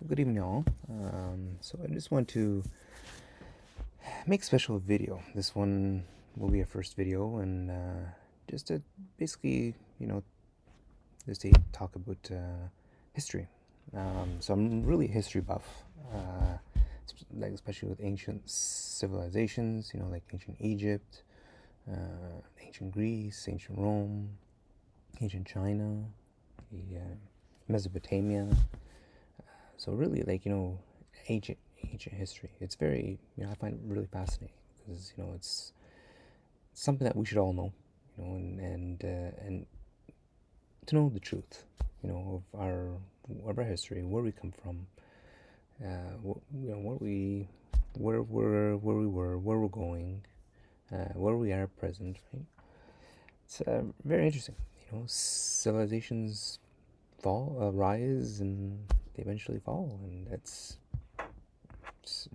Good evening, all. So I just want to make a special video. This one will be a first video, and just to basically, just to talk about history. So I'm really a history buff, like especially with ancient civilizations. Like ancient Egypt, ancient Greece, ancient Rome, ancient China, the Mesopotamia. So really, ancient history. It's very, I find it really fascinating because it's something that we should all know, and to know the truth, of our history, where we come from, what we, where we were, where we're going, where we are at present. Right? It's very interesting. Civilizations rise, and they eventually fall, and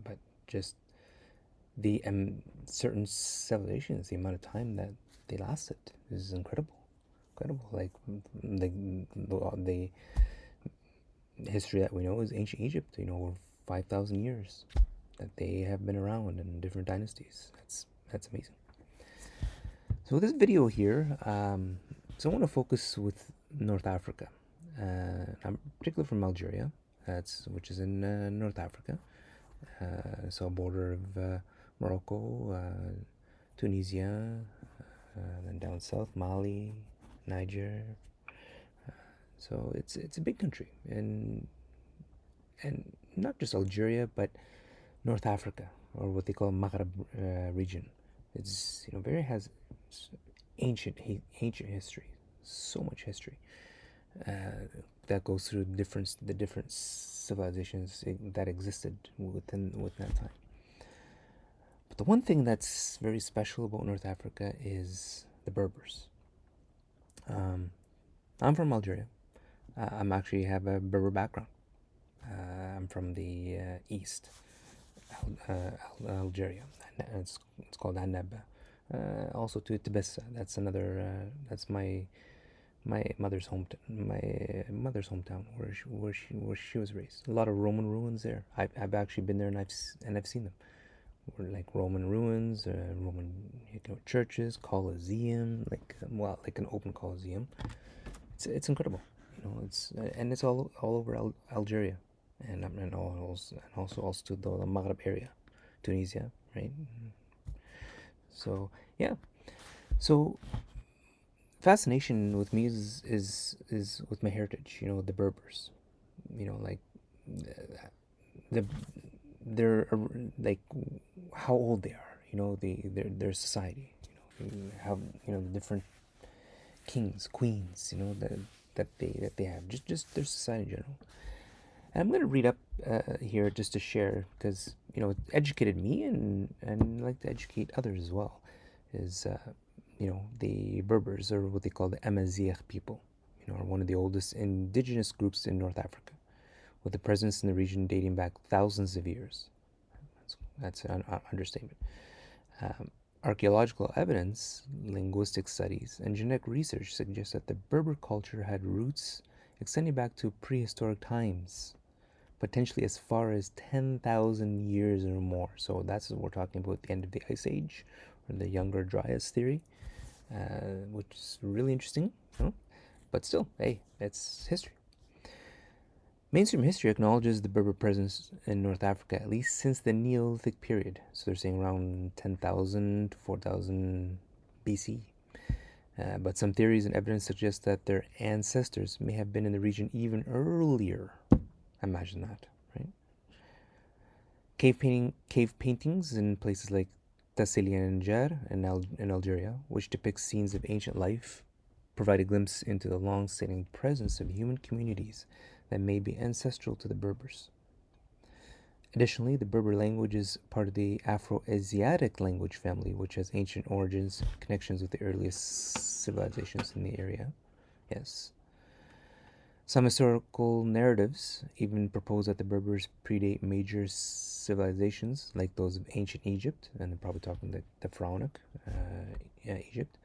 but just the certain civilizations, the amount of time that they lasted is incredible. Like the history that we know is ancient Egypt. Over 5,000 years that they have been around in different dynasties. That's amazing. So this video here, so I want to focus with North Africa. I'm particularly from Algeria, which is in North Africa. So a border of Morocco, Tunisia, then down south Mali, Niger. So it's a big country, and not just Algeria, but North Africa, or what they call Maghreb region. It's very has ancient history, so much history that goes through the different civilizations that existed within that time. But the one thing that's very special about North Africa is the Berbers. I'm from Algeria. I'm actually have a Berber background. I'm from the east, Algeria. It's called Annaba. Also to Tibessa. That's another. That's my mother's hometown, where she was raised. A lot of Roman ruins there. I've actually been there, and I've seen them. Like Roman ruins, Roman churches, Colosseum, like an open Colosseum. It's incredible, and it's all over Algeria, and also to the Maghreb area, Tunisia, right? So yeah, so fascination with me is with my heritage. The Berbers, like the they're like how old they are. Their society. How the different kings, queens. That they have. Just their society in general. And I'm going to read up here just to share because it educated me and like to educate others as well. Is the Berbers, or what they call the Amazigh people, are one of the oldest indigenous groups in North Africa, with a presence in the region dating back thousands of years. That's an understatement. Archaeological evidence, linguistic studies, and genetic research suggest that the Berber culture had roots extending back to prehistoric times, potentially as far as 10,000 years or more. So that's what we're talking about, the end of the Ice Age, or the Younger Dryas theory, which is really interesting. But still, hey, it's history. Mainstream history acknowledges the Berber presence in North Africa at least since the Neolithic period. So they're saying around 10,000 to 4,000 BC. But some theories and evidence suggest that their ancestors may have been in the region even earlier. Imagine that, right? Cave paintings in places like Tassili and Jar in Algeria, which depict scenes of ancient life, provide a glimpse into the long-standing presence of human communities that may be ancestral to the Berbers. Additionally, the Berber language is part of the Afro-Asiatic language family, which has ancient origins, connections with the earliest civilizations in the area. Yes. Some historical narratives even propose that the Berbers predate major civilizations like those of ancient Egypt, and they're probably talking the Pharaonic Egypt,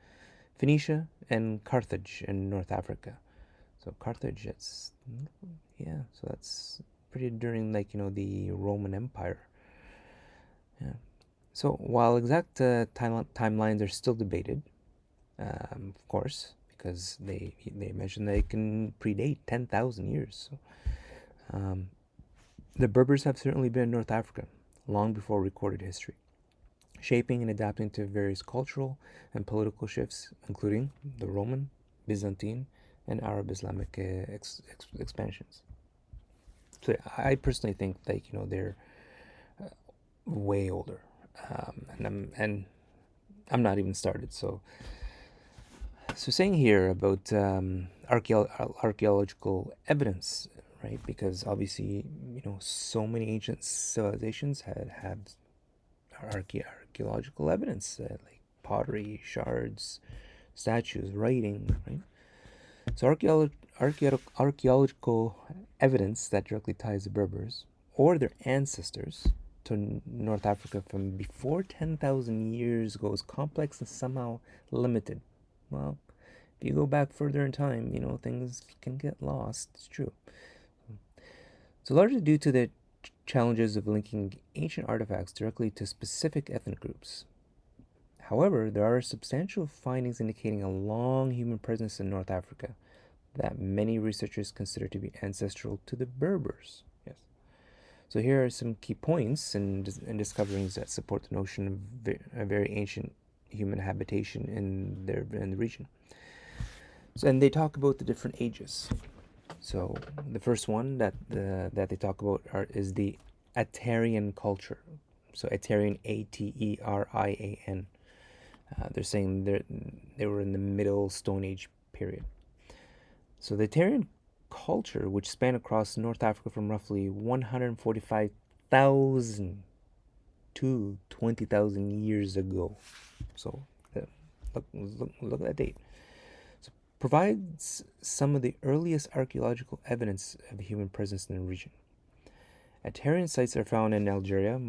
Phoenicia, and Carthage in North Africa. So Carthage, so that's spread during the Roman Empire. Yeah. So while exact timelines are still debated, of course, because they mentioned they can predate 10,000 years. So, the Berbers have certainly been in North Africa long before recorded history, shaping and adapting to various cultural and political shifts, including the Roman, Byzantine, and Arab Islamic expansions. So I personally think they're way older, and I'm not even started. So saying here about archaeological evidence, right? Because obviously so many ancient civilizations had archaeological evidence, like pottery, shards, statues, writing, right? So archaeological evidence that directly ties the Berbers or their ancestors to North Africa from before 10,000 years ago is complex and somehow limited. Well, if you go back further in time, things can get lost. It's true. So largely due to the challenges of linking ancient artifacts directly to specific ethnic groups. However, there are substantial findings indicating a long human presence in North Africa that many researchers consider to be ancestral to the Berbers. Yes. So here are some key points and discoveries that support the notion of a very ancient human habitation in the region. So, and they talk about the different ages. So the first one that they talk about is the Aterian culture. So Aterian, Aterian. They're saying they were in the Middle Stone Age period. So the Aterian culture, which spanned across North Africa from roughly 145,000 to 20,000 years ago. So look at that date. So provides some of the earliest archaeological evidence of human presence in the region. Aterian sites are found in Algeria,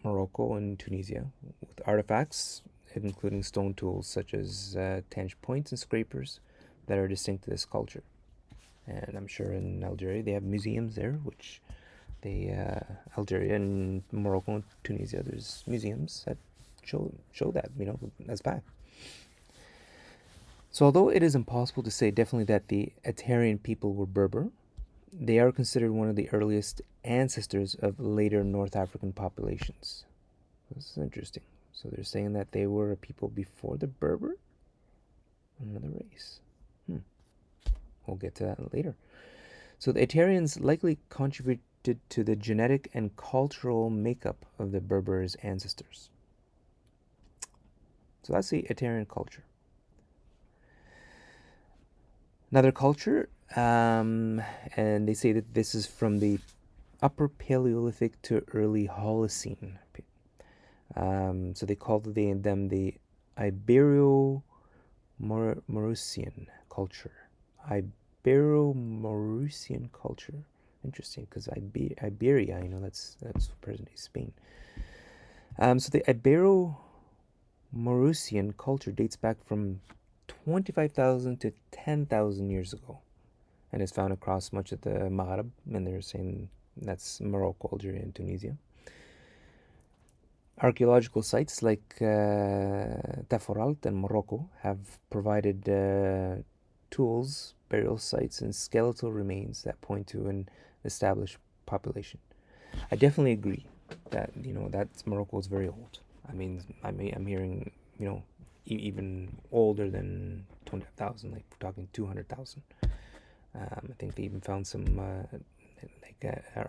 Morocco, and Tunisia, with artifacts including stone tools such as tanch points and scrapers that are distinct to this culture. And I'm sure in Algeria they have museums there, which Algeria and Morocco and Tunisia, there's museums that show that, as fact. So although it is impossible to say definitely that the Aterian people were Berber, they are considered one of the earliest ancestors of later North African populations. This is interesting. So they're saying that they were a people before the Berber? Another race. We'll get to that later. So the Aterians likely contributed to the genetic and cultural makeup of the Berbers' ancestors. So that's the Aterian culture. Another culture, and they say that this is from the Upper Paleolithic to early Holocene. So they called them the Ibero-Maurusian culture. Ibero-Maurusian culture. Interesting, because Iberia, that's present-day Spain. So the Ibero-Maurusian culture dates back from 25,000 to 10,000 years ago, and is found across much of the Maghreb, and they're saying that's Morocco, Algeria, and Tunisia. Archaeological sites like Taforalt and Morocco have provided tools, burial sites, and skeletal remains that point to an established population. I definitely agree that that Morocco is very old. I'm hearing even older than 20,000, like we're talking 200,000. I think they even found some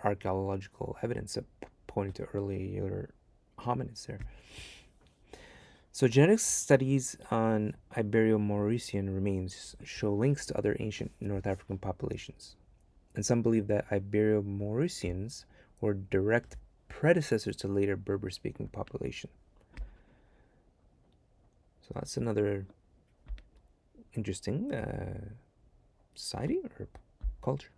archaeological evidence that pointing to earlier hominids there. So genetic studies on Ibero-Maurusian remains show links to other ancient North African populations, and some believe that Ibero-Maurusians were direct predecessors to later Berber-speaking population. So that's another interesting society or culture.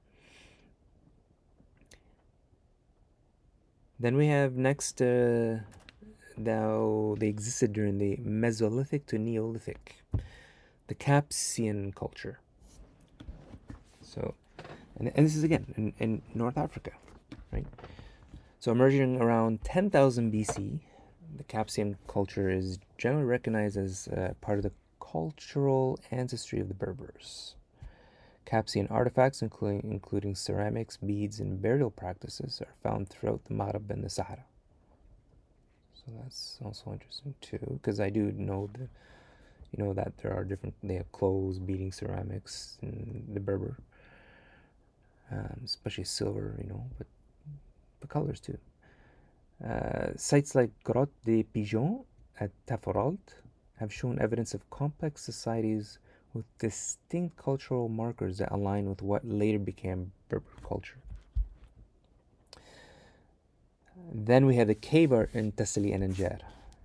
Then we have next, now they existed during the Mesolithic to Neolithic, the Capsian culture. So, and this is again in North Africa. right? So emerging around 10,000 BC, the Capsian culture is generally recognized as part of the cultural ancestry of the Berbers. Capsian artifacts, including ceramics, beads, and burial practices, are found throughout the Maghreb and the Sahara. So that's also interesting too, because I do know that that there are different. They have clothes, beading, ceramics, and the Berber, especially silver, but colors too. Sites like Grotte des Pigeons at Taforalt have shown evidence of complex societies with distinct cultural markers that align with what later became Berber culture. Then we have the cave art in Tassili and Anjar.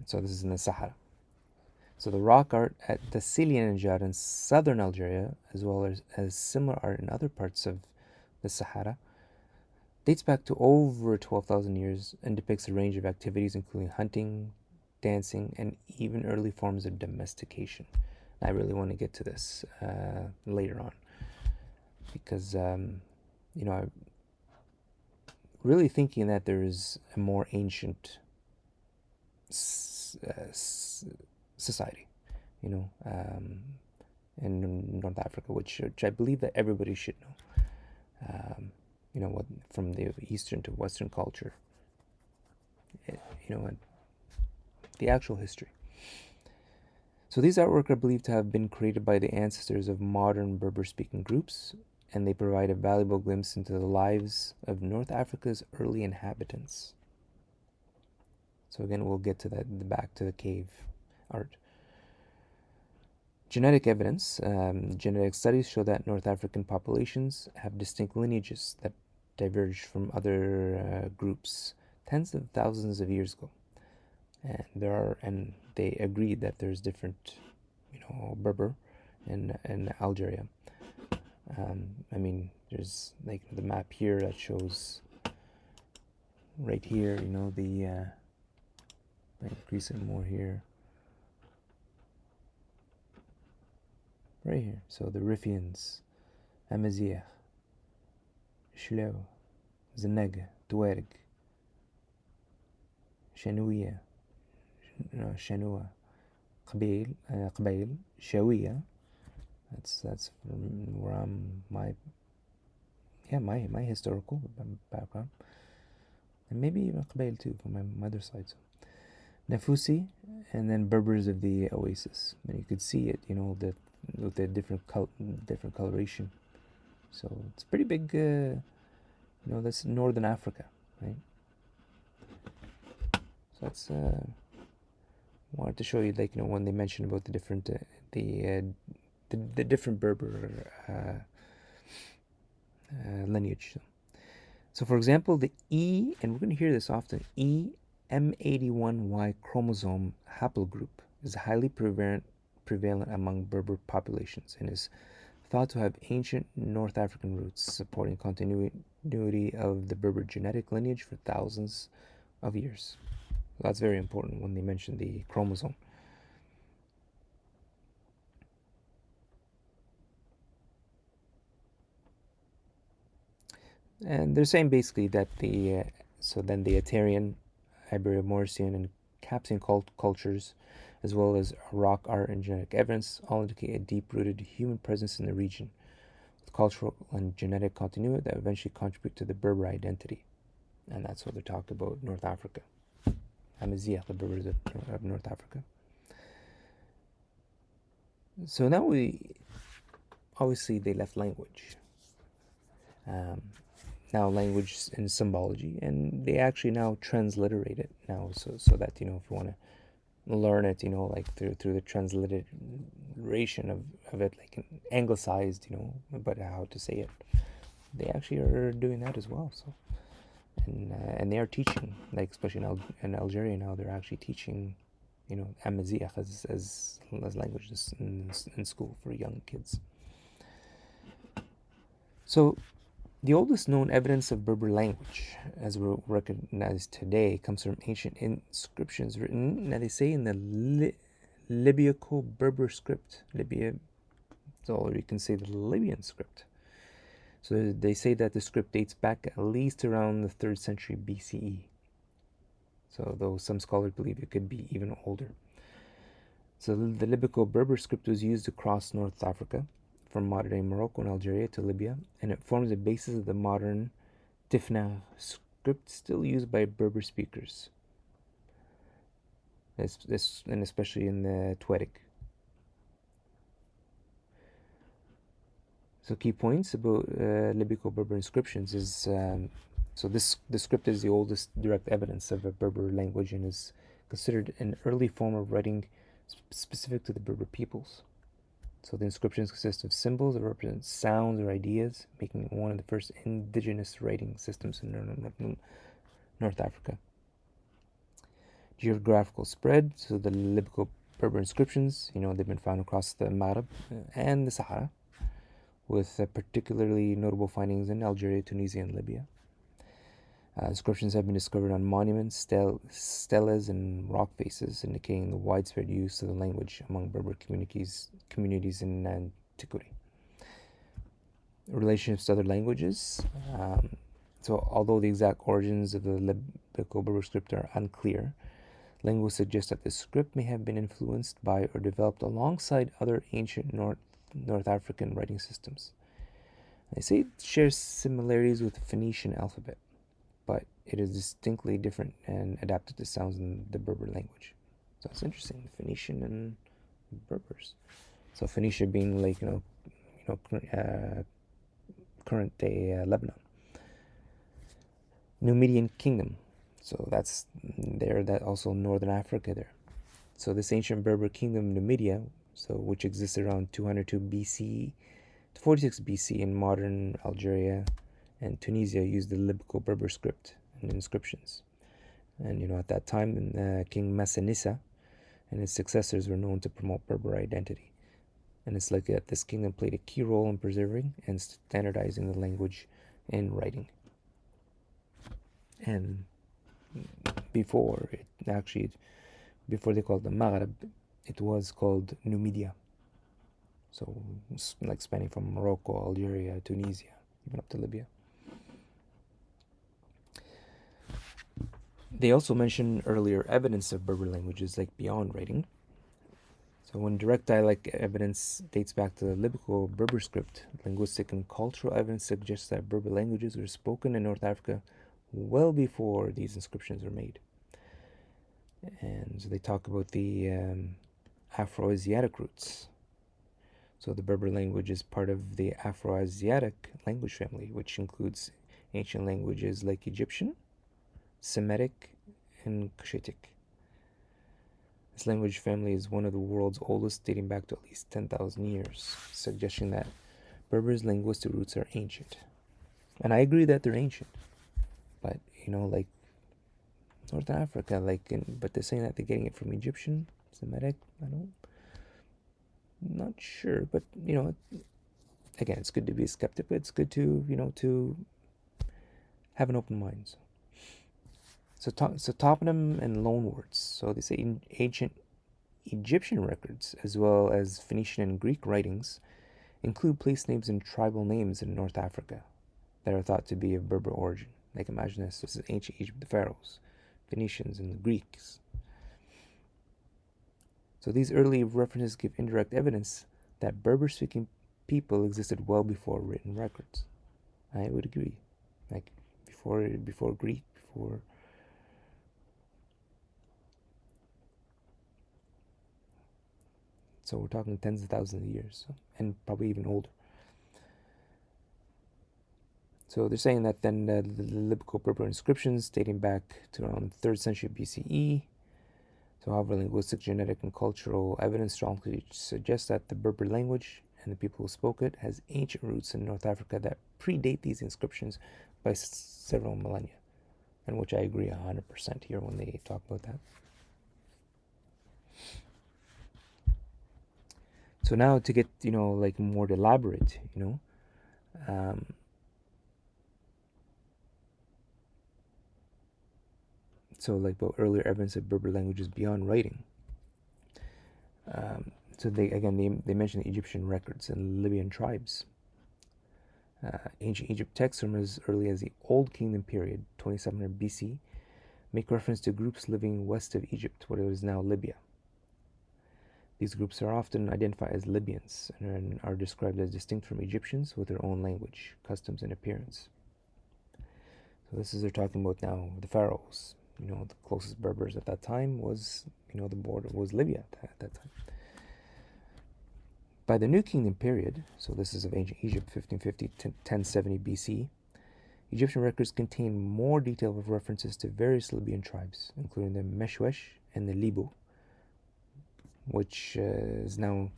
So this is in the Sahara. So the rock art at Tassili and Anjar in southern Algeria, as well as similar art in other parts of the Sahara, dates back to over 12,000 years and depicts a range of activities including hunting, dancing, and even early forms of domestication. I really want to get to this later on because, I'm really thinking that there is a more ancient society, in North Africa, which I believe that everybody should know. What from the Eastern to Western culture, and the actual history. So these artworks are believed to have been created by the ancestors of modern Berber-speaking groups, and they provide a valuable glimpse into the lives of North Africa's early inhabitants. So again, we'll get to that, back to the cave art. Genetic evidence. Genetic studies show that North African populations have distinct lineages that diverge from other groups tens of thousands of years ago. And they agreed that there's different, Berber in Algeria. There's like the map here that shows right here, increase it more here. Right here. So the Riffians, Amazigh, Shlo, Zeneg, Tuareg, Shanouia, Shanoua, Qabail, Shawiya. That's from where I'm my historical background, and maybe even Qabail too from my mother's side. So Nafusi, and then Berbers of the Oasis, and you could see it, with the different coloration. So it's pretty big. That's Northern Africa, right? So that's wanted to show you, when they mentioned about the different the different Berber lineage. So for example, the E, and we're going to hear this often, M81Y chromosome haplogroup is highly prevalent among Berber populations and is thought to have ancient North African roots, supporting continuity of the Berber genetic lineage for thousands of years. That's very important when they mention the chromosome. And they're saying basically that the Atarian, Ibero-Mauritian, and Capsian cultures, as well as rock art and genetic evidence, all indicate a deep-rooted human presence in the region, with cultural and genetic continuity that eventually contribute to the Berber identity. And that's what they're talking about, North Africa. Amazigh, the Berbers of North Africa. So now obviously they left language. Now language and symbology, and they actually now transliterate it now, so that, if you want to learn it, like through the transliteration of it, like anglicized, but how to say it, they actually are doing that as well. So and they are teaching, like especially in Algeria now, they're actually teaching, Amazigh as languages in school for young kids. So the oldest known evidence of Berber language, as we recognize today, comes from ancient inscriptions written, now they say, in the Libyaco-Berber script. Libya, so you can say the Libyan script. So they say that the script dates back at least around the 3rd century BCE. So though some scholars believe it could be even older. So the Libyco-Berber script was used across North Africa, from modern-day Morocco and Algeria to Libya, and it forms the basis of the modern Tifna script still used by Berber speakers, and especially in the Tuareg. So key points about Libyco-Berber inscriptions is so the script is the oldest direct evidence of a Berber language and is considered an early form of writing specific to the Berber peoples. So the inscriptions consist of symbols that represent sounds or ideas, making it one of the first indigenous writing systems in North Africa. Geographical spread, so the Libyco Berber inscriptions, they've been found across the Maghreb and the Sahara, with particularly notable findings in Algeria, Tunisia, and Libya. Inscriptions have been discovered on monuments, steles, and rock faces, indicating the widespread use of the language among Berber communities in antiquity. Relationships to other languages. So although the exact origins of the Libyco-Berber script are unclear, linguists suggest that the script may have been influenced by or developed alongside other ancient North African writing systems. They say it shares similarities with the Phoenician alphabet, but it is distinctly different and adapted to sounds in the Berber language. So it's interesting, the Phoenician and Berbers. So Phoenicia being like current day Lebanon. Numidian kingdom. So that's there. That also Northern Africa there. So this ancient Berber kingdom, Numidia, which existed around 202 BC to 46 BC in modern Algeria and Tunisia, used the Libyco Berber script and inscriptions. And at that time, King Massinissa and his successors were known to promote Berber identity. And it's like that this kingdom played a key role in preserving and standardizing the language in writing. And before they called the Maghreb, it was called Numidia. So it's like spanning from Morocco, Algeria, Tunisia, even up to Libya. They also mentioned earlier evidence of Berber languages like beyond writing. So when direct dialect evidence dates back to the Libyco Berber script, linguistic and cultural evidence suggests that Berber languages were spoken in North Africa well before these inscriptions were made. And so they talk about the Afroasiatic roots. So the Berber language is part of the Afroasiatic language family, which includes ancient languages like Egyptian, Semitic, and Cushitic. This language family is one of the world's oldest, dating back to at least 10,000 years, suggesting that Berber's linguistic roots are ancient. And I agree that they're ancient. But, like North Africa, but they're saying that they're getting it from Egyptian, Semitic, not sure, but, again, it's good to be a skeptic, but it's good to, to have an open mind. So toponym and loanwords. So they say in ancient Egyptian records, as well as Phoenician and Greek writings, include place names and tribal names in North Africa that are thought to be of Berber origin. Like imagine this is ancient Egypt, the pharaohs, Phoenicians, and the Greeks. So these early references give indirect evidence that Berber-speaking people existed well before written records. I would agree. Like before Greek, before. So we're talking tens of thousands of years, and probably even older. So they're saying that then the Libyco Berber inscriptions dating back to around 3rd century BCE. So however, linguistic, genetic, and cultural evidence strongly suggests that the Berber language and the people who spoke it has ancient roots in North Africa that predate these inscriptions by several millennia, and which I agree 100% here when they talk about that. So now to get, like more elaborate, so like about earlier evidence of Berber languages beyond writing. So they mention the Egyptian records and Libyan tribes. Ancient Egypt texts from as early as the Old Kingdom period, 2700 BC, make reference to groups living west of Egypt, what is now Libya. These groups are often identified as Libyans and are described as distinct from Egyptians with their own language, customs, and appearance. So this is they're talking about now the pharaohs. The closest Berbers at that time was, the border was Libya at that time. By the New Kingdom period, so this is of ancient Egypt, 1550 to 1070 BC, Egyptian records contain more detailed references to various Libyan tribes, including the Meshwesh and the Libu, which is now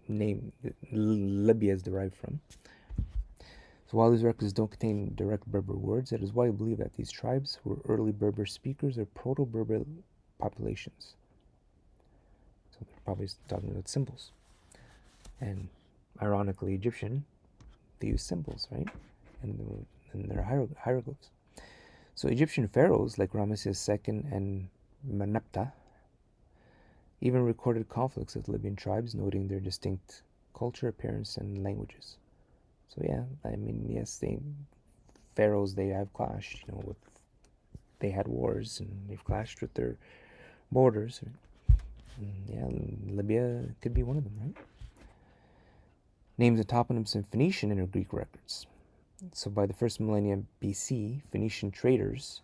named Libya is derived from. So while these records don't contain direct Berber words, it is widely believed that these tribes were early Berber speakers or Proto-Berber populations. So they're probably talking about symbols. And ironically, Egyptian, they use symbols, right? And their hieroglyphs. So Egyptian pharaohs like Ramesses II and Merneptah even recorded conflicts with Libyan tribes, noting their distinct culture, appearance, and languages. So yeah, I mean, yes, pharaohs, they have clashed, they had wars and they've clashed with their borders. And yeah, Libya could be one of them, right? Names and toponyms in Phoenician and Greek records. So by the first millennium BC, Phoenician traders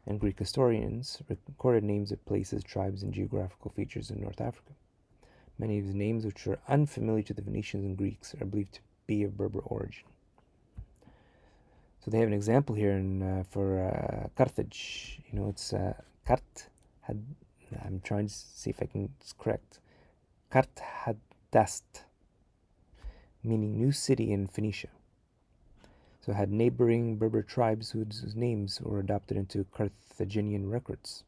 and Greek historians recorded names of places, tribes, and geographical features in North Africa. Many of the names, which are unfamiliar to the Phoenicians and Greeks, are believed to be of Berber origin. So they have an example here for Carthage. It's Kart had. I'm trying to see if it's correct. Kart Hadast, meaning new city in Phoenicia. So it had neighboring Berber tribes whose names were adopted into Carthaginian records.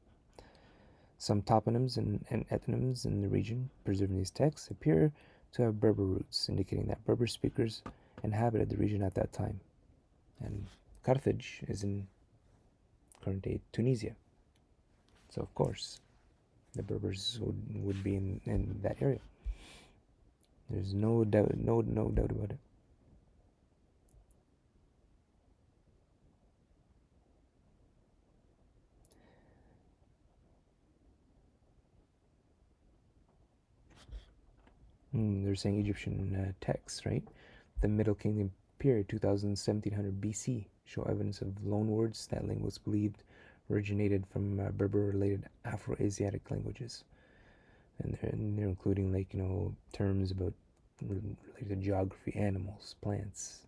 Some toponyms and etonyms in the region preserved in these texts appear to have Berber roots, indicating that Berber speakers inhabited the region at that time. And Carthage is in current-day Tunisia. So, of course, the Berbers would be in that area. There's no doubt about it. They're saying Egyptian texts, right? The Middle Kingdom period, 1700 BC, show evidence of loanwords that linguists believed originated from Berber-related Afro-Asiatic languages. And they're including, terms about related to geography, animals, plants,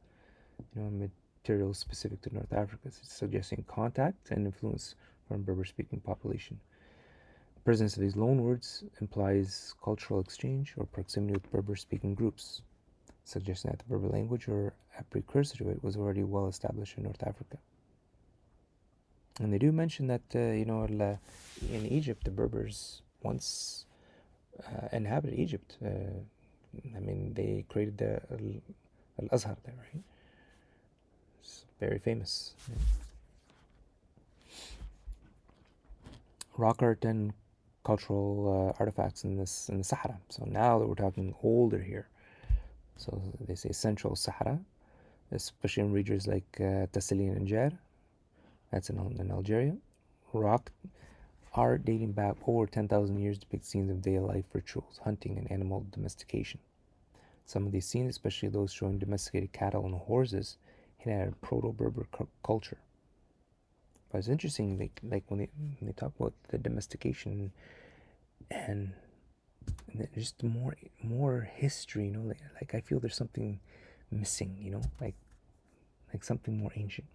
materials specific to North Africa, suggesting contact and influence from Berber-speaking population. The presence of these loanwords implies cultural exchange or proximity with Berber-speaking groups, suggesting that the Berber language or a precursor to it was already well established in North Africa. And they do mention that, in Egypt, the Berbers once inhabited Egypt. They created the Al-Azhar there, right? It's very famous. Right? Rock art and cultural artifacts in the Sahara. So now that we're talking older here, so they say Central Sahara, especially in regions like Tassili and Jer, that's in Algeria. Rock art dating back over 10,000 years depict scenes of daily life, rituals, hunting, and animal domestication. Some of these scenes, especially those showing domesticated cattle and horses, hint at a proto-Berber culture. But it's interesting, like when they talk about the domestication and just more history, like I feel there's something missing, like something more ancient.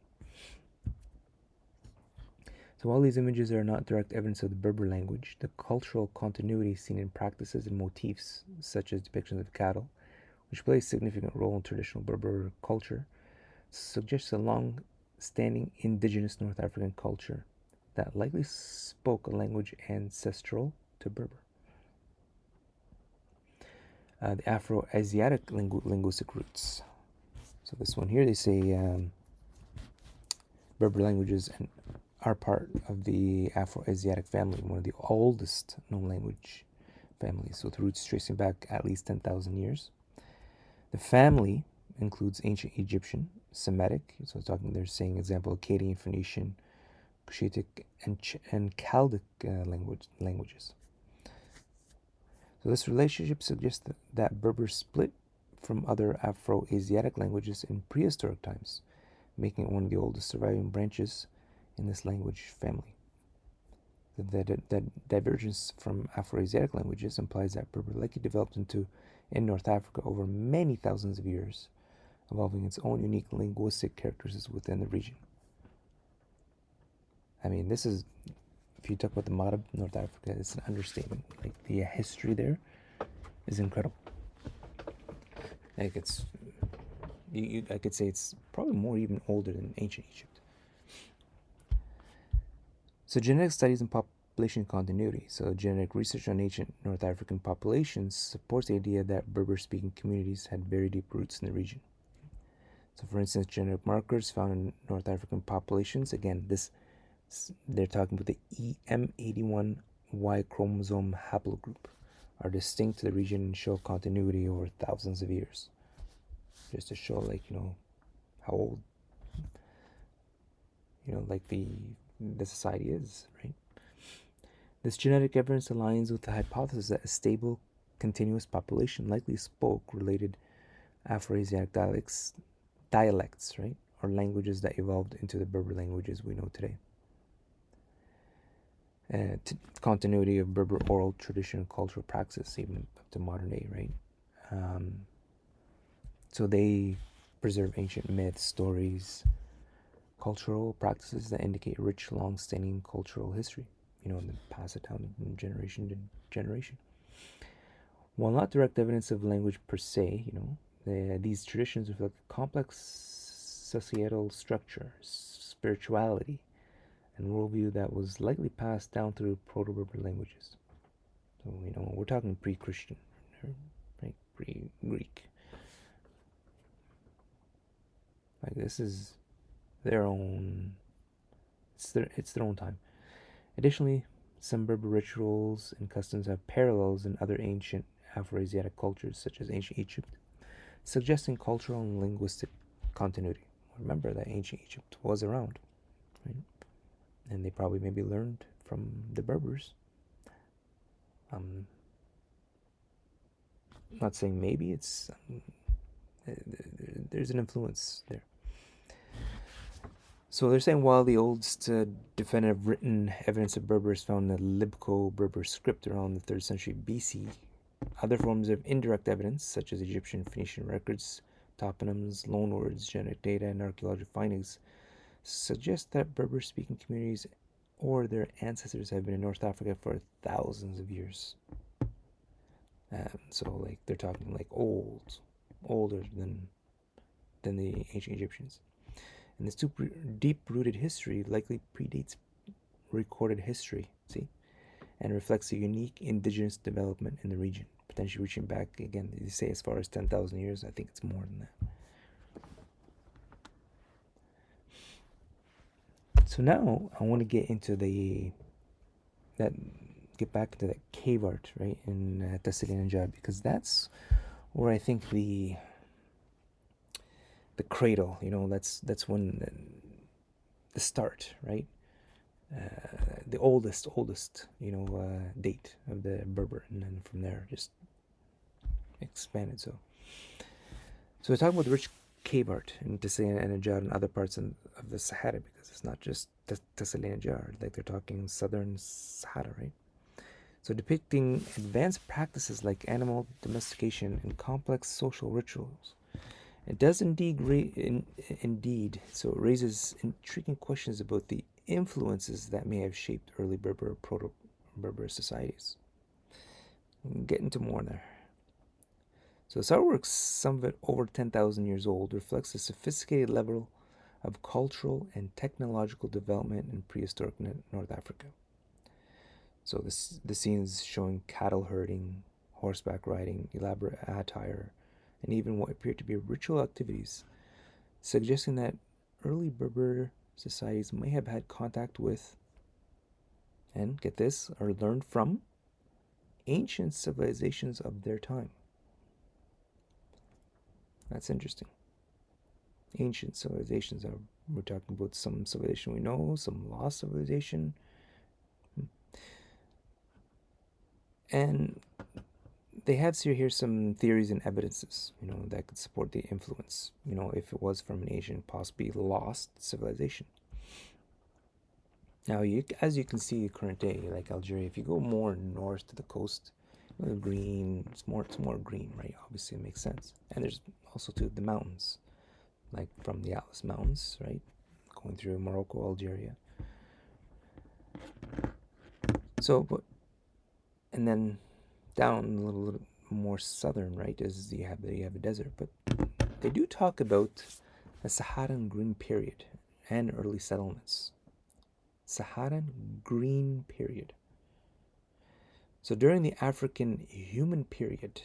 So while these images are not direct evidence of the Berber language, the cultural continuity seen in practices and motifs, such as depictions of cattle, which play a significant role in traditional Berber culture, suggests a long-standing indigenous North African culture that likely spoke a language ancestral to Berber. The Afro-Asiatic linguistic roots. So this one here, they say Berber languages are part of the Afro-Asiatic family, one of the oldest known language families, with roots tracing back at least 10,000 years. The family includes ancient Egyptian, Semitic, so they're saying example, Akkadian, Phoenician, Cushitic, and Chaldic languages. So this relationship suggests that Berbers split from other Afro-Asiatic languages in prehistoric times, making it one of the oldest surviving branches in this language family. The divergence from Afro-Asiatic languages implies that Berber likely developed in North Africa over many thousands of years, evolving its own unique linguistic characteristics within the region. I mean, this is, if you talk about the Maghreb, North Africa, it's an understatement. Like, the history there is incredible. Like, it's, I could say it's probably more even older than ancient Egypt. So genetic studies and population continuity. So genetic research on ancient North African populations supports the idea that Berber-speaking communities had very deep roots in the region. So for instance, genetic markers found in North African populations, again, they're talking about the EM81Y chromosome haplogroup, are distinct to the region and show continuity over thousands of years. Just to show, like, how old, like the society is, right? This genetic evidence aligns with the hypothesis that a stable, continuous population likely spoke related Afro-Asiatic dialects, right, or languages that evolved into the Berber languages we know today. Continuity of Berber oral tradition and cultural practice, even up to modern day, right? So they preserve ancient myths, stories, cultural practices that indicate rich, long-standing cultural history, and then pass it down from generation to generation. While not direct evidence of language per se, these traditions reflect complex societal structure, spirituality, and worldview that was likely passed down through Proto-Berber languages. So, we're talking pre-Christian, right? Pre-Greek. Like, this is their own, it's their own time. Additionally, some Berber rituals and customs have parallels in other ancient Afro-Asiatic cultures, such as ancient Egypt, suggesting cultural and linguistic continuity. Remember that ancient Egypt was around, right? And they probably maybe learned from the Berbers. I'm not saying maybe, there's an influence there. So they're saying while the oldest definitive written evidence of Berber is found in the Libco-Berber script around the 3rd century BC, other forms of indirect evidence, such as Egyptian Phoenician records, toponyms, loanwords, genetic data, and archaeological findings, suggest that Berber-speaking communities or their ancestors have been in North Africa for thousands of years. So, like, they're talking like older than the ancient Egyptians. And this deep-rooted history likely predates recorded history, and reflects a unique indigenous development in the region, potentially reaching back, again, they say as far as 10,000 years. I think it's more than that. So now I want to get back to that cave art, right, in Tassili and Najjar, because that's where I think the cradle, that's when the start, right? The oldest, date of the Berber, and then from there just expanded. So we're talking about the rich cave art in Tassili and Najjar and other parts of the Sahara, because it's not just Tassili and Najjar, like they're talking southern Sahara, right? So depicting advanced practices like animal domestication and complex social rituals. It does indeed, so it raises intriguing questions about the influences that may have shaped early Proto-Berber societies. We'll get into more there. So this artwork, some of it over 10,000 years old, reflects a sophisticated level of cultural and technological development in prehistoric North Africa. So the scenes showing cattle herding, horseback riding, elaborate attire, and even what appear to be ritual activities, suggesting that early Berber societies may have had contact with, and get this, or learned from, ancient civilizations of their time. That's interesting. Ancient civilizations are, we're talking about some civilization we know, some lost civilization. And they have here some theories and evidences, that could support the influence, if it was from an Asian, possibly lost civilization. Now, as you can see, current day, like Algeria, if you go more north to the coast, green, it's more green, right? Obviously, it makes sense. And there's also to the mountains, like from the Atlas Mountains, right? Going through Morocco, Algeria. So, and then down a little more southern, right, is you have a desert. But they do talk about a Saharan green period and early settlements. Saharan green period. So during the African human period,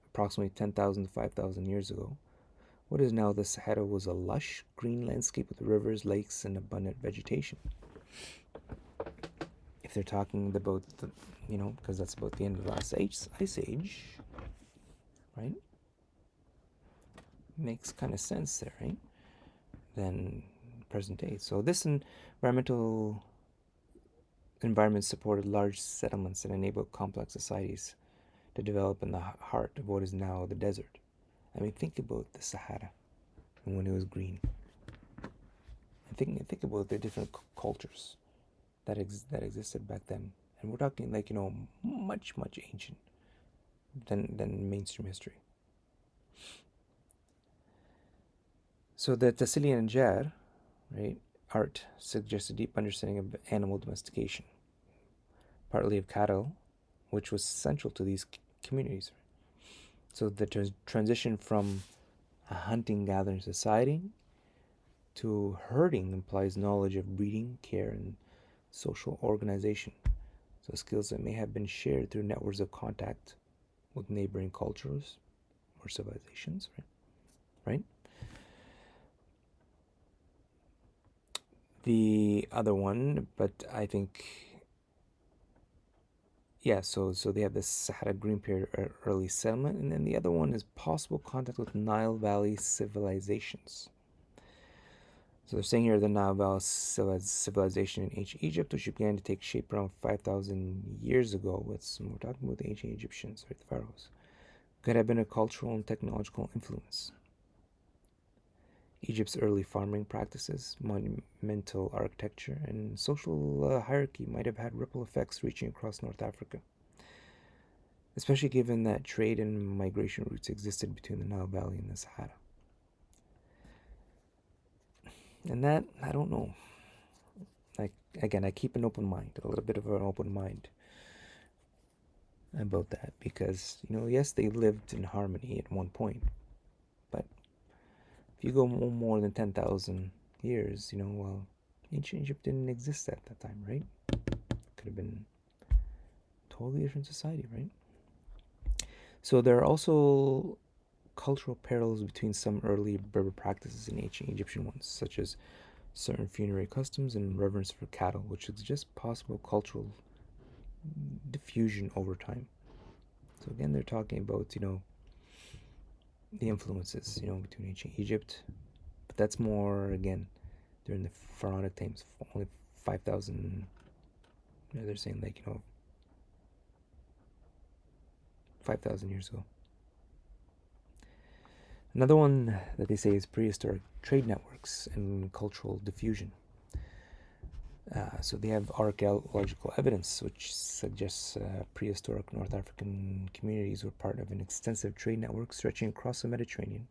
approximately 10,000 to 5,000 years ago, what is now the Sahara was a lush green landscape with rivers, lakes, and abundant vegetation. If they're talking about the, because that's about the end of the last ice age, right? Makes kind of sense there, right? Then present day. So this environment supported large settlements and enabled complex societies to develop in the heart of what is now the desert. I mean, think about the Sahara and when it was green. And think about the different cultures that existed back then. And we're talking like, much, much ancient than mainstream history. So the Tassilian Jar, right, art suggests a deep understanding of animal domestication, partly of cattle, which was central to these communities. So the transition from a hunting-gathering society to herding implies knowledge of breeding, care, and social organization. So skills that may have been shared through networks of contact with neighboring cultures or civilizations, right? The other one, but I think, yeah, so they have the Sahara Green Period early settlement, and then the other one is possible contact with Nile Valley civilizations. So they're saying here the Nile Valley civilization in ancient Egypt, which began to take shape around 5,000 years ago. We're talking about the ancient Egyptians, right, the pharaohs, could have been a cultural and technological influence. Egypt's early farming practices, monumental architecture, and social hierarchy might have had ripple effects reaching across North Africa, especially given that trade and migration routes existed between the Nile Valley and the Sahara. And that, I don't know. Like, again, I keep an open mind, a little bit of an open mind about that, because, yes, they lived in harmony at one point, but if you go more than 10,000 years, well, ancient Egypt didn't exist at that time, right? Could have been a totally different society, right? So there are also cultural parallels between some early Berber practices and ancient Egyptian ones, such as certain funerary customs and reverence for cattle, which suggest possible cultural diffusion over time. So again, they're talking about, the influences, between ancient Egypt, but that's more, again, during the pharaonic times, only 5,000, they're saying like, 5,000 years ago. Another one that they say is prehistoric trade networks and cultural diffusion. So they have archaeological evidence which suggests prehistoric North African communities were part of an extensive trade network stretching across the Mediterranean,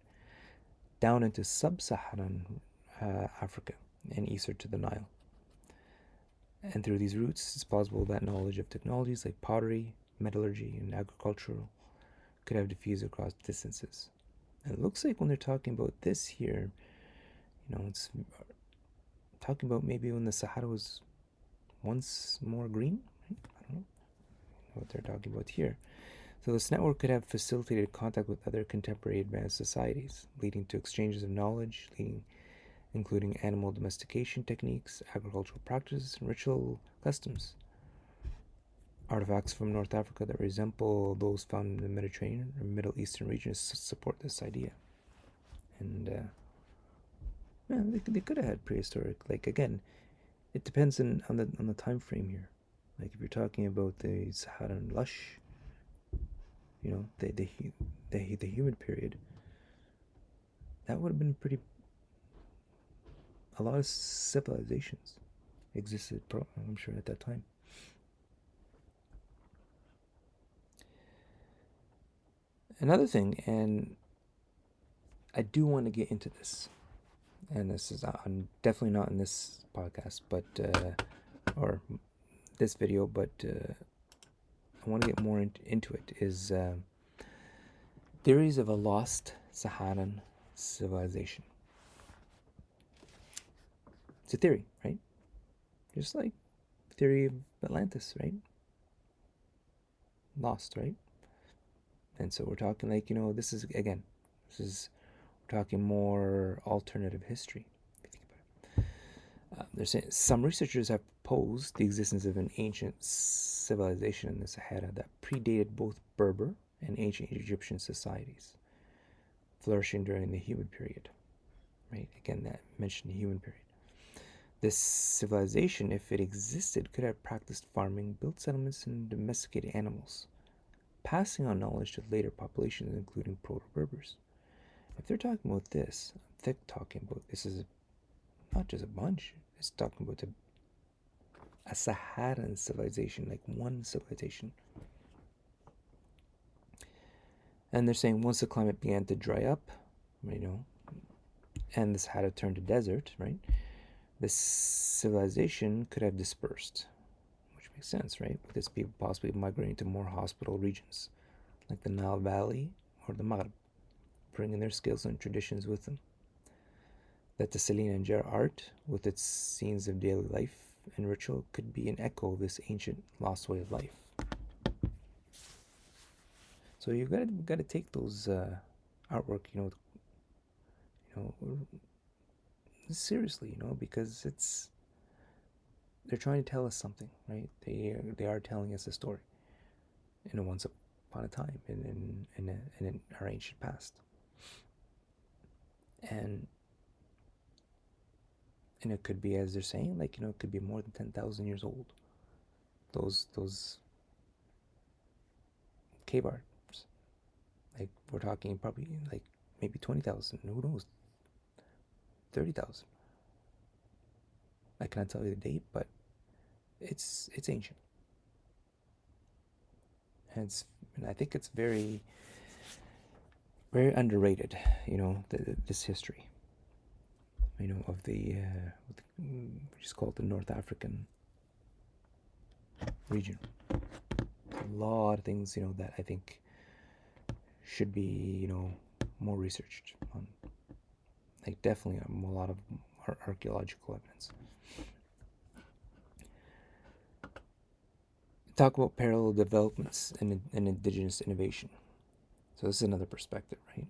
down into sub-Saharan Africa and eastward to the Nile. And through these routes, it's possible that knowledge of technologies like pottery, metallurgy, and agricultural could have diffused across distances. And it looks like when they're talking about this here, it's talking about maybe when the Sahara was once more green. I don't know what they're talking about here. So this network could have facilitated contact with other contemporary advanced societies, leading to exchanges of knowledge, including animal domestication techniques, agricultural practices, and ritual customs. Artifacts from North Africa that resemble those found in the Mediterranean or Middle Eastern regions support this idea. And Yeah, they could have had prehistoric. Like again, it depends on the time frame here. Like if you're talking about the Saharan lush, the humid period, that would have been pretty. A lot of civilizations existed, I'm sure, at that time. Another thing, and I do want to get into this, and this is I'm definitely not in this podcast, but or this video, but I want to get more into it. Is theories of a lost Saharan civilization. It's a theory, right? Just like theory of Atlantis, right? Lost, right? And so we're talking like, this is, again, we're talking more alternative history. They're saying some researchers have proposed the existence of an ancient civilization in the Sahara that predated both Berber and ancient Egyptian societies, flourishing during the humid period. Right? Again, that mentioned the humid period. This civilization, if it existed, could have practiced farming, built settlements, and domesticated animals, passing on knowledge to later populations, including proto-Berbers. If they're talking about this, they're talking about this is not just a bunch. It's talking about a Saharan civilization, like one civilization. And they're saying once the climate began to dry up, and the Sahara turned to desert, right? This civilization could have dispersed, which makes sense, right? With its people possibly migrating to more hospitable regions, like the Nile Valley or the Maghreb, bringing their skills and traditions with them. That the Celine and Jar art, with its scenes of daily life and ritual, could be an echo of this ancient lost way of life. So you've got to take those artwork, seriously, because they're trying to tell us something, right? They are telling us a story, once upon a time in our ancient past, and it could be, as they're saying, like, it could be more than 10,000 years old. Those cave arts, like we're talking probably like maybe 20,000. Who knows? 30,000. I can't tell you the date, but it's ancient, and I think it's very very underrated. This history. Of the which is called the North African region. A lot of things, that I think should be, more researched on. Like definitely a lot of archaeological evidence. Talk about parallel developments in indigenous innovation. So this is another perspective, right?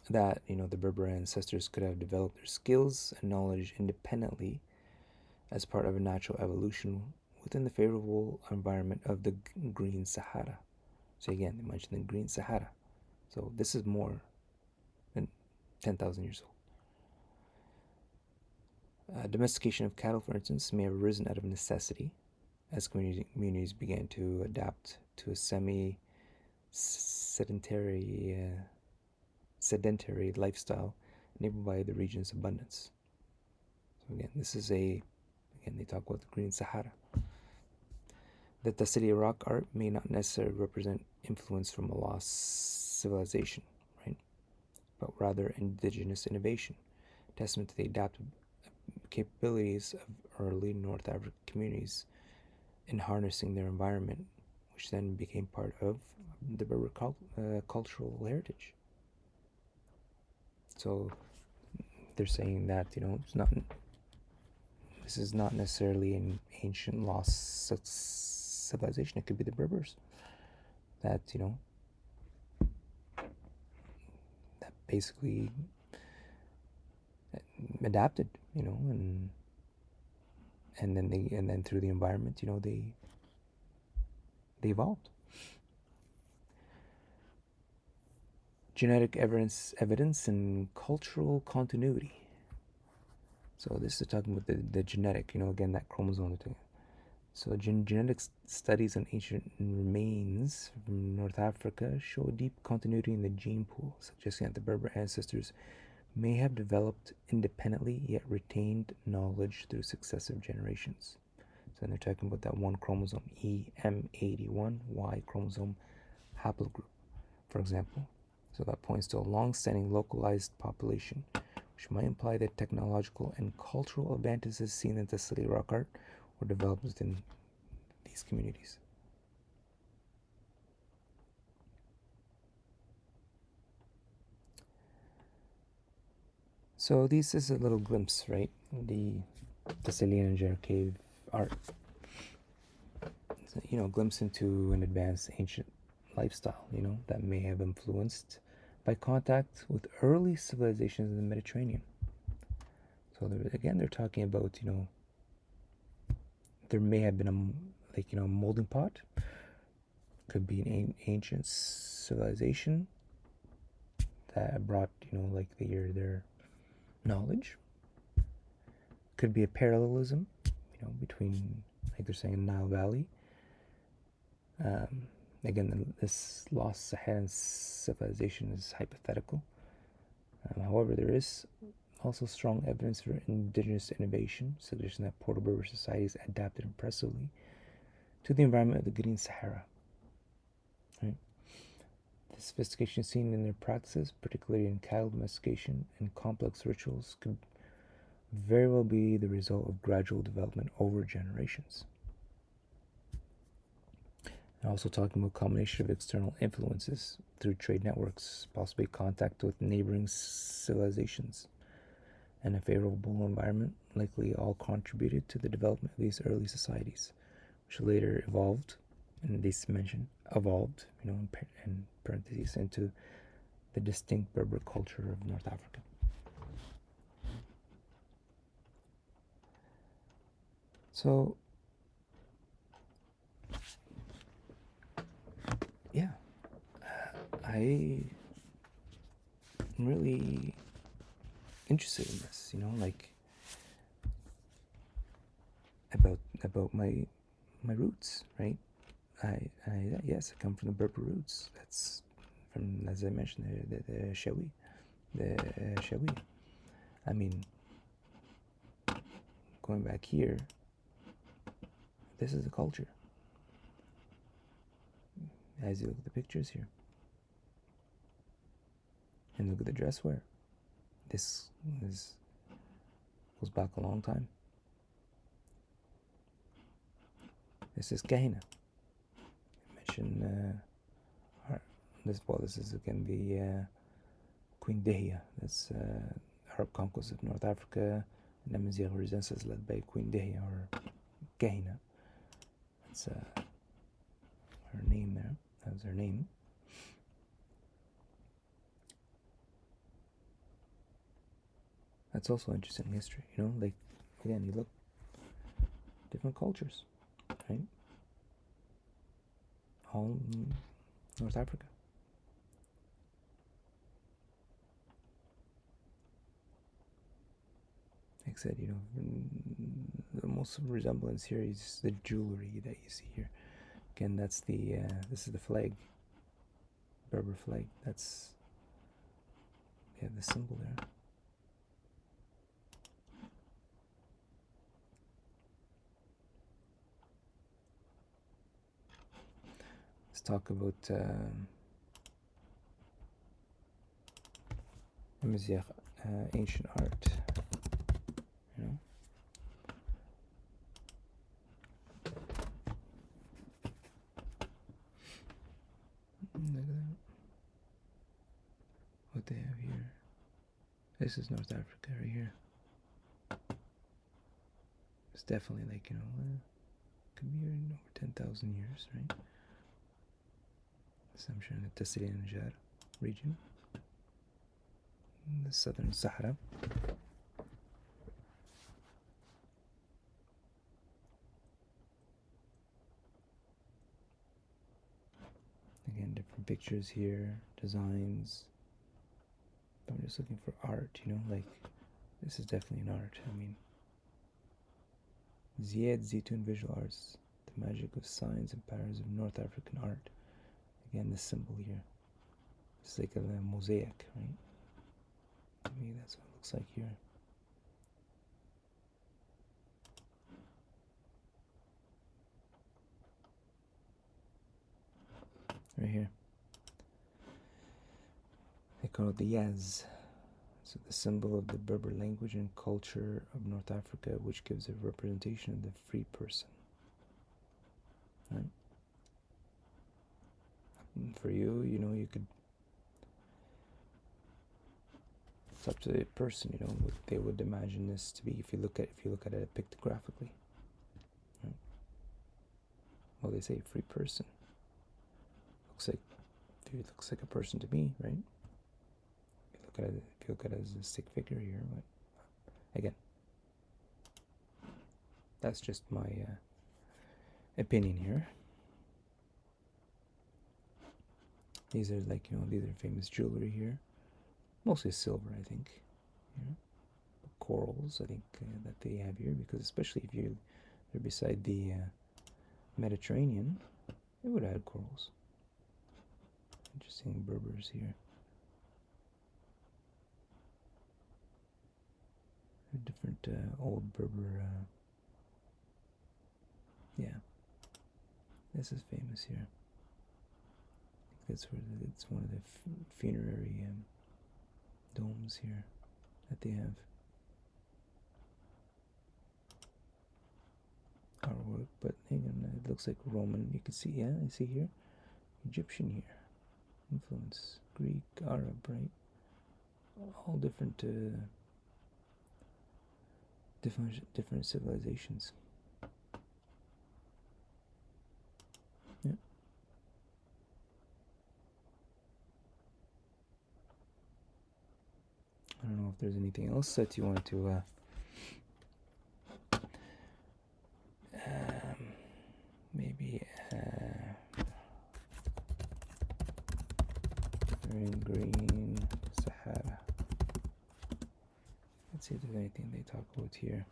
That the Berber ancestors could have developed their skills and knowledge independently as part of a natural evolution within the favorable environment of the GreenSahara. So again, they mentioned the GreenSahara. So this is more than 10,000 years old. Domestication of cattle, for instance, may have arisen out of necessity as communities began to adapt to a sedentary lifestyle enabled by the region's abundance. So again, they talk about the GreenSahara. That the city of rock art may not necessarily represent influence from a lost civilization, right? But rather indigenous innovation, testament to the adaptive capabilities of early North African communities in harnessing their environment, which then became part of the Berber cultural heritage. So they're saying that this is not necessarily an ancient lost civilization. It could be the Berbers that that basically adapted, and then through the environment, they evolved. Genetic evidence and cultural continuity. So this is talking about the genetic, again, that chromosome thing. So genetic studies on ancient remains from North Africa show a deep continuity in the gene pool, suggesting that the Berber ancestors may have developed independently yet retained knowledge through successive generations. So they're talking about that one chromosome, EM81, Y chromosome haplogroup, for example. So that points to a long-standing localized population, which might imply that technological and cultural advantages seen in the Tasiri rock art were developed within these communities. So this is a little glimpse, right? The Sicilian and cave art. So, glimpse into an advanced ancient lifestyle, that may have influenced by contact with early civilizations in the Mediterranean. So they're talking about, there may have been a molding pot. Could be an ancient civilization that brought, their knowledge. Could be a parallelism, between, like they're saying, Nile Valley. Again, this lost Saharan civilization is hypothetical. However, there is also strong evidence for indigenous innovation, suggesting that Berber societies adapted impressively to the environment of the GreenSahara. Right? The sophistication seen in their practices, particularly in cattle domestication and complex rituals, could very well be the result of gradual development over generations. And also talking about a combination of external influences through trade networks, possibly contact with neighboring civilizations, and a favorable environment likely all contributed to the development of these early societies, which later evolved, and this mention evolved, in parentheses, into the distinct Berber culture of North Africa. So, yeah, I'm really interested in this, about my roots, right? Yes, I come from the Berber roots. That's from, as I mentioned, the Shawi, the Shawi. I mean, going back here, this is the culture. As you look at the pictures here, and look at the dress wear. This goes back a long time. This is Kahina. I mentioned this is again the Queen Dihya. That's Arab conquest of North Africa, and Amazigh resistance led by Queen Dihya, or Kahina. That's her name there. That was her name. That's also interesting history, like, again, you look, different cultures, right? All in North Africa. Like I said, the most resemblance here is the jewelry that you see here. Again, that's this is the flag, Berber flag. That's, the symbol there. Let's talk about Amazigh ancient art. Look at that. What they have here. This is North Africa right here. It's definitely could be over 10,000 years, right? So I'm sure in the Tasiri and region, in the southern Sahara. Again, different pictures here, designs, I'm just looking for art, you know, like this is definitely an art. I mean, Ziad Zitoun Visual Arts, the magic of signs and patterns of North African art. Again, this symbol here. It's like a mosaic, right? To me, that's what it looks like here. Right here. They call it the Yaz. So the symbol of the Berber language and culture of North Africa, which gives a representation of the free person. Right? And for you, you know, you could. It's up to the person, you know, what they would imagine this to be if you look at it pictographically. Right? Well, they say free person. It looks like a person to me, right? If you look at it as a stick figure here, but again, that's just my opinion here. These are like, you know, these are famous jewelry here, mostly silver, I think. You know, corals, I think that they have here, because especially if they're beside the Mediterranean, they would add corals. Interesting Berbers here. Different old Berber. Yeah, this is famous here. I think that's where it's one of the funerary domes here that they have. Artwork, but again, it looks like Roman. You can see, yeah, I see here, Egyptian here, influence, Greek, Arab, right? All different civilizations. Yeah. I don't know if there's anything else that you want to maybe in GreenSahara. Let's see if there's anything they talk about here.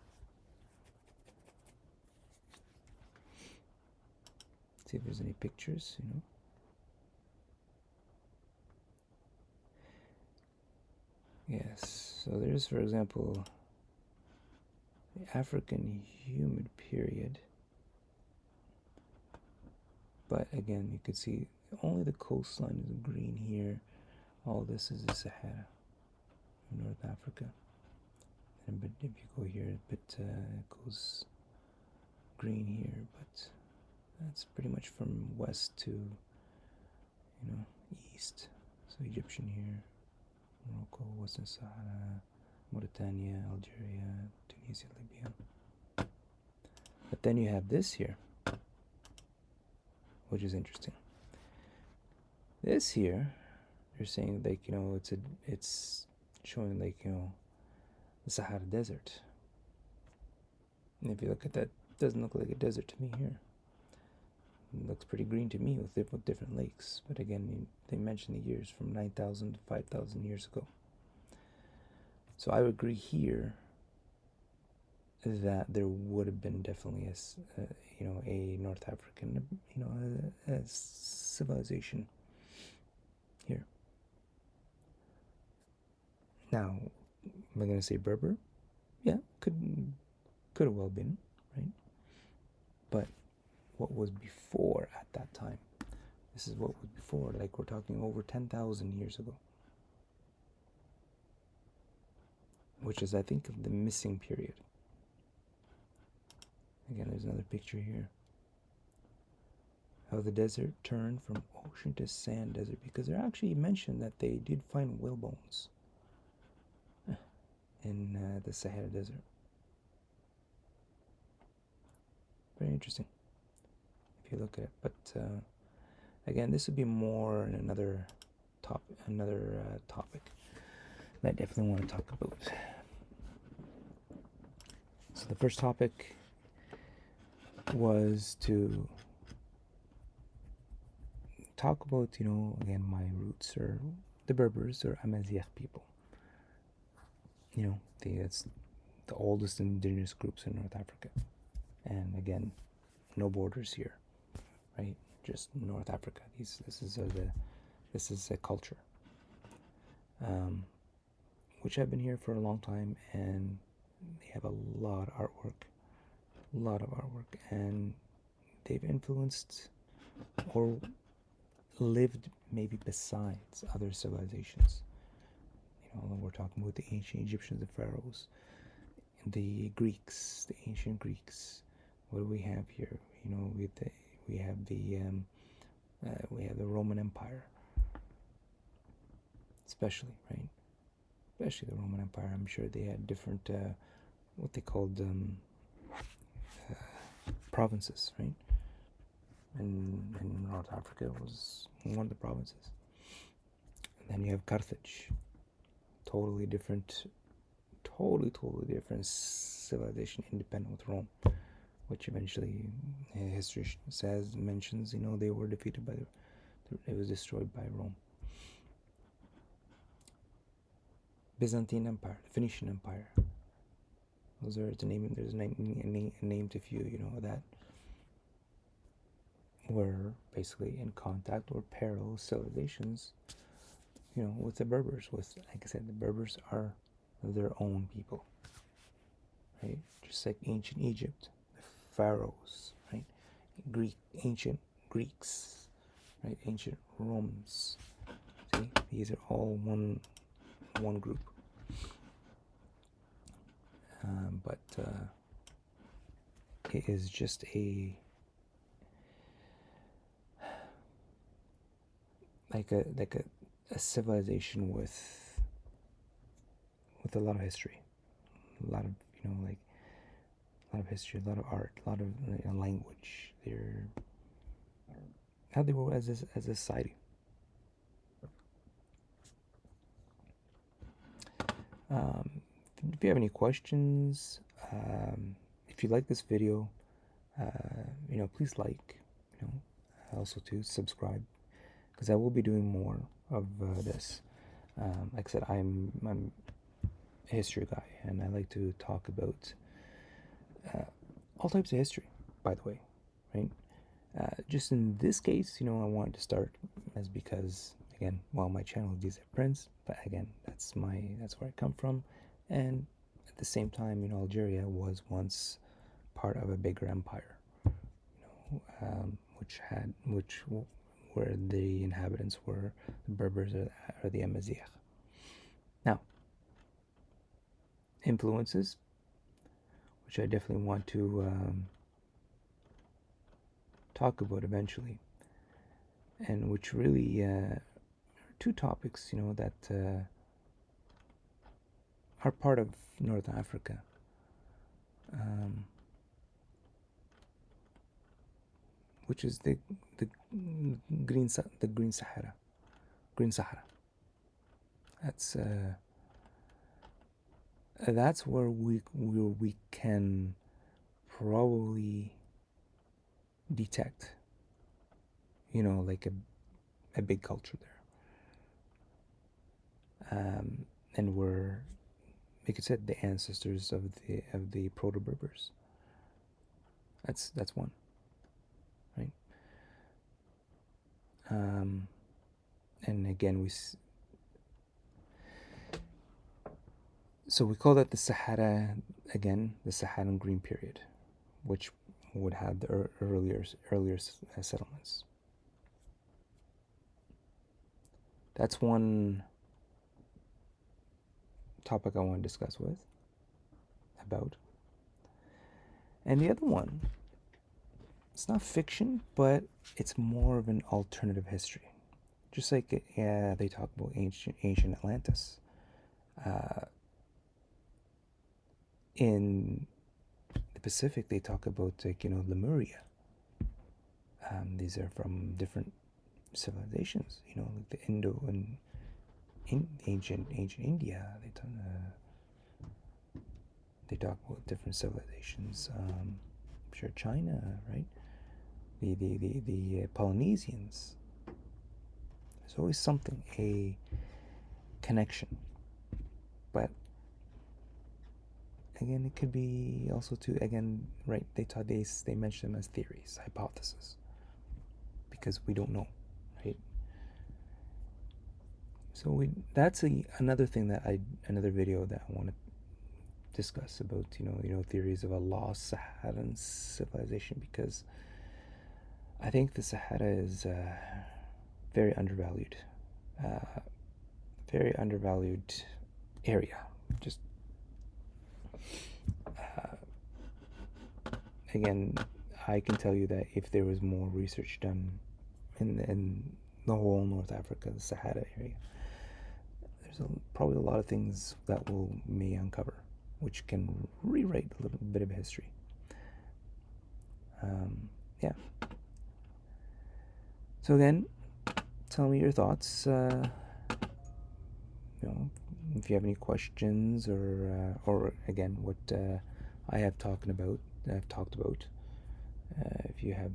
See if there's any pictures, you know. Yes, so there's, for example, the African humid period. But again, you could see only the coastline is green here. All this is the Sahara, North Africa. And but if you go here, it goes green here, but that's pretty much from west to, you know, east. So Egyptian here, Morocco, Western Sahara, Mauritania, Algeria, Tunisia, Libya. But then you have this here, which is interesting. This here, they're saying like, you know, it's showing like, you know, the Sahara Desert. And if you look at that, it doesn't look like a desert to me here. It looks pretty green to me with different lakes. But again, they mention the years from 9,000 to 5,000 years ago. So I would agree here that there would have been definitely a North African, a civilization here. Now, am I going to say Berber? Yeah, could have well been, right? But what was before at that time? This is what was before, like we're talking over 10,000 years ago. Which is, I think, the missing period. Again, there's another picture here. How the desert turned from ocean to sand desert, because they're actually mentioned that they did find whale bones in the Sahara Desert. Very interesting if you look at it. But again, this would be more in another topic that I definitely want to talk about. So the first topic was to talk about, again, my roots, or the Berbers or Amazigh people. it's the oldest indigenous groups in North Africa. And again, no borders here, right? Just North Africa. This is a culture, which have been here for a long time, and they have a lot of artwork, and they've influenced or lived maybe besides other civilizations. We're talking about the ancient Egyptians, the pharaohs, the Greeks, the ancient Greeks. What do we have here? We have the Roman Empire, especially, right? Especially the Roman Empire. I'm sure they had different, what they called provinces, right? And North Africa was one of the provinces. And then you have Carthage, totally different civilization, independent with Rome, which eventually history mentions, they were defeated it was destroyed by Rome. Byzantine Empire, the Phoenician Empire. There's a name to few, that were basically in contact or parallel civilizations, with the Berbers. Like I said, the Berbers are their own people, right? Just like ancient Egypt, the pharaohs, right? Ancient Greeks, right? Ancient Romans. See, these are all one group. But it is just a civilization with a lot of history, a lot of a lot of history, a lot of art, a lot of language. How they were as a society. If you have any questions, if you like this video, please like, also to subscribe, because I will be doing more of this. Like I said, I'm a history guy, and I like to talk about all types of history, by the way, right? Just in this case, I wanted to start as because, again, while my channel is These Prince, but again, that's where I come from, and at the same time, Algeria was once part of a bigger empire, where the inhabitants were the Berbers or the Amazigh. Now, influences, which I definitely want to talk about eventually, and which really two topics, that are part of North Africa. Which is the GreenSahara. That's where we can probably detect, like a big culture there. And we're, like I said, the ancestors of the proto-Berbers. That's one, right? And again, so we call that the Sahara, again, the Saharan Green Period, which would have the earlier settlements. That's one topic I want to discuss about. And the other one, it's not fiction, but it's more of an alternative history. Just like, they talk about ancient Atlantis. In the Pacific, they talk about, Lemuria. These are from different civilizations, like the Indo and ancient India. They talk about different civilizations. I'm sure China, right? The Polynesians. There's always something, a connection. But again, it could be also too, again, right, they mention them as theories, hypotheses, because we don't know, right? So that's another thing another video that I want to discuss about, theories of a lost Saharan civilization, because I think the Sahara is very undervalued, uh, very undervalued area. Just again, I can tell you that if there was more research done in the whole North Africa, the Sahara area, there's probably a lot of things that may uncover, which can rewrite a little bit of history. Yeah. So again, tell me your thoughts. If you have any questions, or again, what I have talked about. If you have,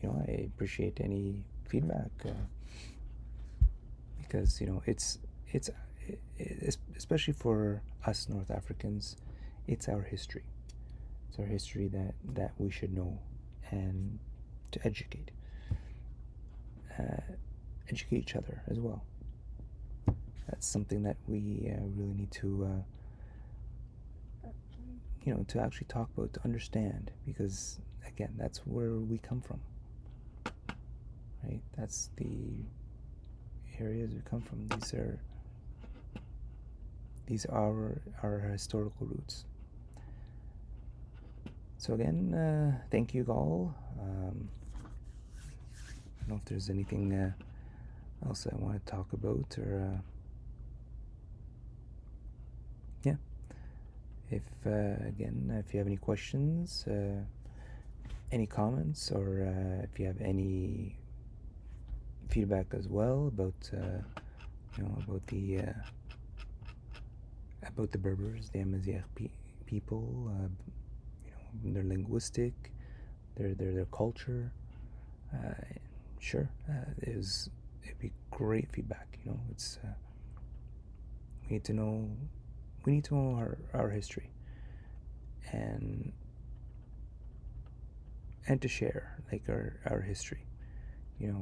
I appreciate any feedback, because it's especially for us North Africans, it's our history. It's our history that we should know, and to educate each other as well. That's something that we really need to to actually talk about, to understand, because again, that's where we come from, right? That's the areas we come from. These are our historical roots. So again, thank you all. I don't know if there's anything else I want to talk about, or yeah. If again, if you have any questions, any comments, or if you have any feedback as well about about the Berbers, the Amazigh people, their linguistic, their culture, sure, it'd be great feedback. It's we need to know our history, and to share like our history,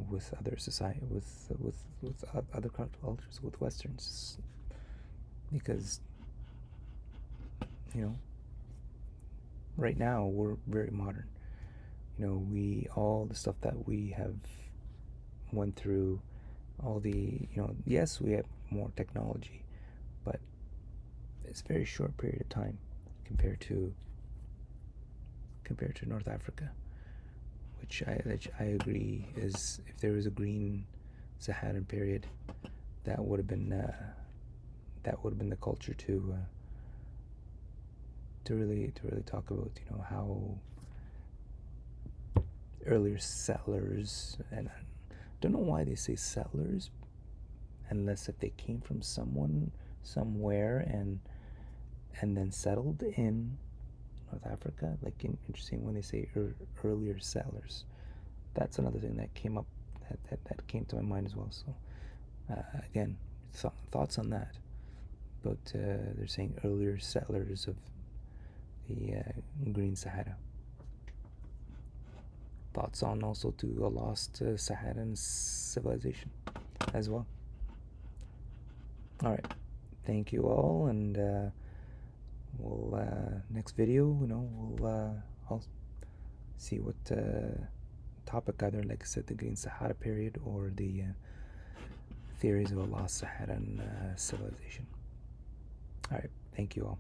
with other society, with other cultures, with Westerns, because right now we're very modern. All the stuff that we have went through, all the yes, we have more technology, but it's a very short period of time compared to North Africa, which I agree is, if there was a green Saharan period, that would have been the culture to really talk about, how earlier settlers, and I don't know why they say settlers, unless if they came from somewhere and then settled in North Africa. Like, interesting when they say earlier settlers. That's another thing that came up, that came to my mind as well. So again, thoughts on that. But they're saying earlier settlers of the Green Sahara. Thoughts on also to a lost Saharan civilization as well. All right, thank you all, and we'll next video, I'll see what topic, either like I said, the Green Sahara period, or the theories of a lost Saharan civilization. All right, thank you all.